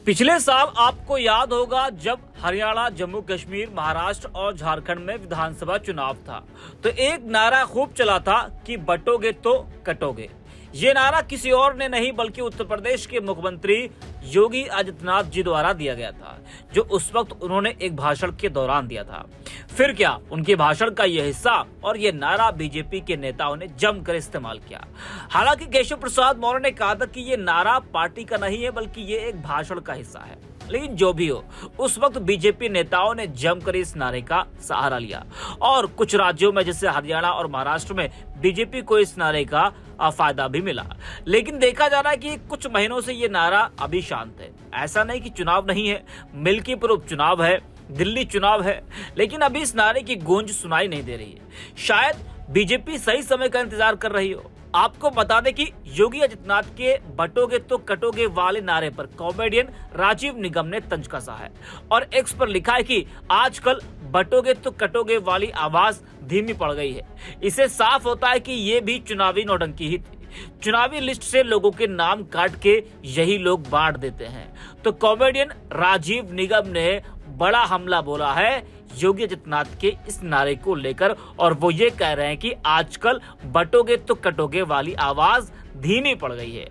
पिछले साल आपको याद होगा जब हरियाणा, जम्मू कश्मीर, महाराष्ट्र और झारखंड में विधानसभा चुनाव था तो एक नारा खूब चला था कि बटोगे तो कटोगे। ये नारा किसी और ने नहीं बल्कि उत्तर प्रदेश के मुख्यमंत्री योगी आदित्यनाथ जी द्वारा दिया गया था, जो उस वक्त उन्होंने एक भाषण के दौरान दिया था। फिर क्या, उनके भाषण का यह हिस्सा और ये नारा बीजेपी के नेताओं ने जमकर इस्तेमाल किया। हालांकि केशव प्रसाद मौर्य ने कहा था कि ये नारा पार्टी का नहीं है बल्कि ये एक भाषण का हिस्सा है। लेकिन जो भी हो, उस वक्त बीजेपी नेताओं ने जमकर इस नारे का सहारा लिया और कुछ राज्यों में जैसे हरियाणा और महाराष्ट्र में बीजेपी को इस नारे का फायदा भी मिला। लेकिन देखा जा रहा है कि कुछ महीनों से ये नारा अभी शांत है। ऐसा नहीं कि चुनाव नहीं है, मिल्कीपुर उपचुनाव है, दिल्ली चुनाव है, लेकिन अभी इस नारे की गूंज सुनाई नहीं दे रही है। शायद बीजेपी सही समय का इंतजार कर रही हो। आपको बता दें कि योगी आदित्यनाथ के बटोगे तो कटोगे वाले नारे पर कॉमेडियन राजीव निगम ने तंज कसा है और एक्स पर लिखा है कि आजकल बटोगे तो कटोगे वाली आवाज धीमी पड़ गई है। इससे साफ होता है कि ये भी चुनावी नौटंकी ही थी। चुनावी लिस्ट से लोगों के नाम काट के यही लोग बांट देते हैं। तो कॉमेडियन राजीव निगम ने बड़ा हमला बोला है योगी आदित्यनाथ के इस नारे को लेकर और वो ये कह रहे हैं कि आजकल बटोगे तो कटोगे वाली आवाज धीमी पड़ गई है।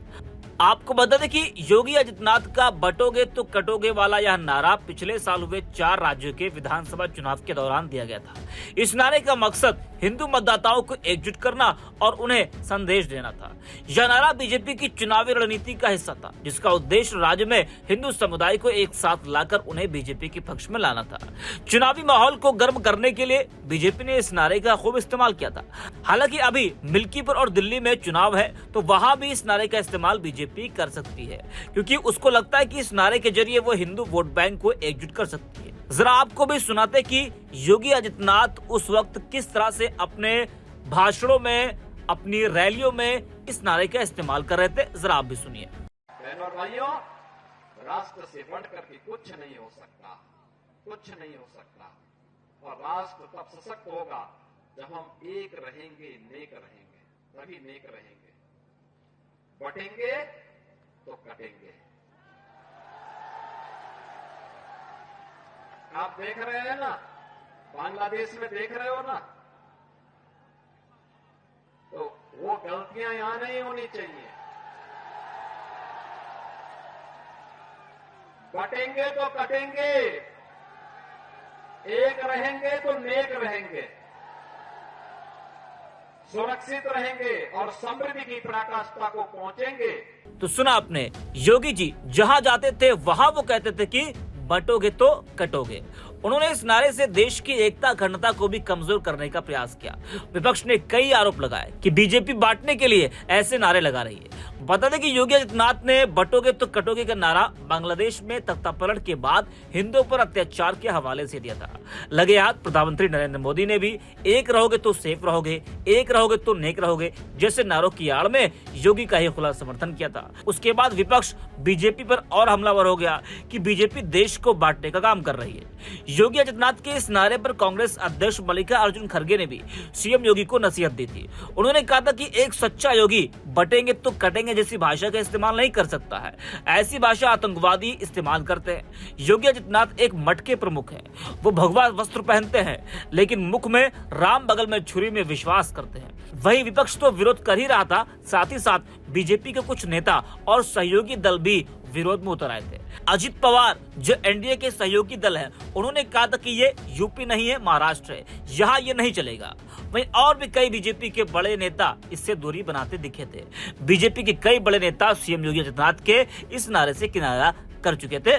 आपको बता दें कि योगी आदित्यनाथ का बटोगे तो कटोगे वाला यह नारा पिछले साल हुए 4 राज्यों के विधानसभा चुनाव के दौरान दिया गया था। इस नारे का मकसद हिंदू मतदाताओं को एकजुट करना और उन्हें संदेश देना था। यह नारा बीजेपी की चुनावी रणनीति का हिस्सा था, जिसका उद्देश्य राज्य में हिंदू समुदाय को एक साथ लाकर उन्हें बीजेपी के पक्ष में लाना था। चुनावी माहौल को गर्म करने के लिए बीजेपी ने इस नारे का खूब इस्तेमाल किया था। हालांकि अभी मिल्कीपुर और दिल्ली में चुनाव है तो वहां भी इस नारे का इस्तेमाल बीजेपी कर सकती है, क्योंकि उसको लगता है कि इस नारे के जरिए वो हिंदू वोट बैंक को एकजुट कर सकती है। जरा आपको भी सुनाते कि योगी आदित्यनाथ उस वक्त किस तरह से अपने भाषणों में, अपनी रैलियों में इस नारे का इस्तेमाल कर रहे थे। जरा आप भी सुनिए। बहनों और भाइयों, राष्ट्र से बढ़कर के कुछ नहीं हो सकता, कुछ नहीं हो सकता। और राष्ट्र तब सशक्त होगा जब हम एक रहेंगे, नेक रहेंगे, तभी नेक रहेंगे। बटेंगे तो कटेंगे। आप देख रहे हैं ना, बांग्लादेश में देख रहे हो ना, तो वो गलतियां यहां नहीं होनी चाहिए। बटेंगे तो कटेंगे, एक रहेंगे तो नेक रहेंगे, सुरक्षित रहेंगे और समृद्धि की पराकाष्ठा को पहुंचेंगे। तो सुना आपने, योगी जी जहां जाते थे वहां वो कहते थे कि बटोगे तो कटोगे। उन्होंने इस नारे से देश की एकता अखंडता को भी कमजोर करने का प्रयास किया। विपक्ष ने कई आरोप लगाए कि बीजेपी बांटने के लिए ऐसे नारे लगा रही है। बता दें कि योगी आदित्यनाथ ने बटोगे तो कटोगे का नारा बांग्लादेश में तख्तापलट के बाद हिंदुओं पर अत्याचार के हवाले से दिया था। लगे हाथ प्रधानमंत्री नरेंद्र मोदी ने भी एक रहोगे तो सेफ रहोगे, एक रहोगे तो नेक रहोगे जैसे नारों की आड़ में योगी का ही खुला समर्थन किया था। उसके बाद विपक्ष बीजेपी पर और हमलावर हो गया कि बीजेपी देश को बांटने का काम कर रही है। योगी आदित्यनाथ के इस नारे पर कांग्रेस अध्यक्ष मल्लिकार्जुन खड़गे ने भी सीएम योगी को नसीहत दी थी। उन्होंने कहा था कि एक सच्चा योगी बटेंगे तो कटेंगे जैसी भाषा का इस्तेमाल नहीं कर सकता है। ऐसी भाषा आतंकवादी इस्तेमाल करते हैं। योगी आदित्यनाथ एक मठ के प्रमुख हैं। वो भगवा वस्त्र पहनते हैं लेकिन मुख में राम बगल में छुरी में विश्वास करते हैं। वही विपक्ष तो विरोध कर ही रहा था, साथ ही साथ बीजेपी के कुछ नेता और सहयोगी दल भी विरोध में उतर आए थे। अजित पवार जो एनडीए के सहयोगी दल हैं, उन्होंने कहा था कि ये यूपी नहीं है, महाराष्ट्र है, यहाँ ये नहीं चलेगा। वहीं और भी कई बीजेपी के बड़े नेता इससे दूरी बनाते दिखे थे। बीजेपी के कई बड़े नेता सीएम योगी आदित्यनाथ के इस नारे से किनारा कर चुके थे।